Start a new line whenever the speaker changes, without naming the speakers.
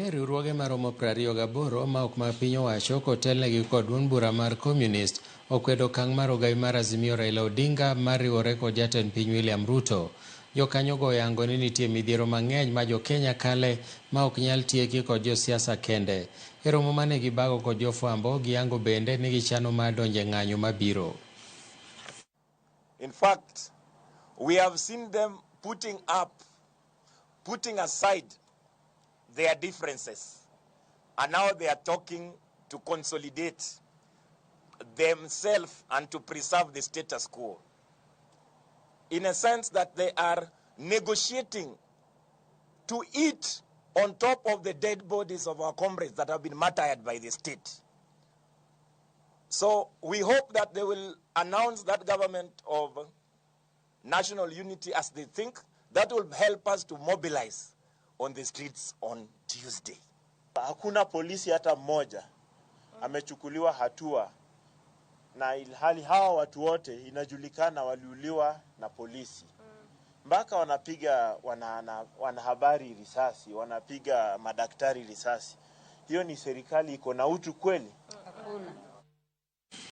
Riwruoge maromo 28 ma ok ma piny owacho kotelnegi kod duond bura mar Communist okwedo okang' mar ogai mar Azimio Raila Odinga mar riwore kod jatend piny William Ruto. Jokanyogo oyango ni nitie midhiero mang'eny ma Jo-Kenya kale ma ok nyal tieki kod josiasa kende. E romo mane gibago kod jofwambo, giyango bende ni gichano mar donjo e ng'anyo mabiro.
In fact, we have seen them putting aside their differences, and now they are talking to consolidate themselves and to preserve the status quo. In a sense that they are negotiating to eat on top of the dead bodies of our comrades that have been martyred by the state. So we hope that they will announce that government of national unity as they think. That will help us to mobilize on the streets on Tuesday.
Hakuna polisi hata mmoja amechukuliwa hatua, na ilhali hawa watu wote inajulikana waliuliwa na polisi. Mpaka wanapiga wanahabari risasi, wanapiga madaktari risasi. Hiyo ni serikali iko na utu kweli? Hakuna.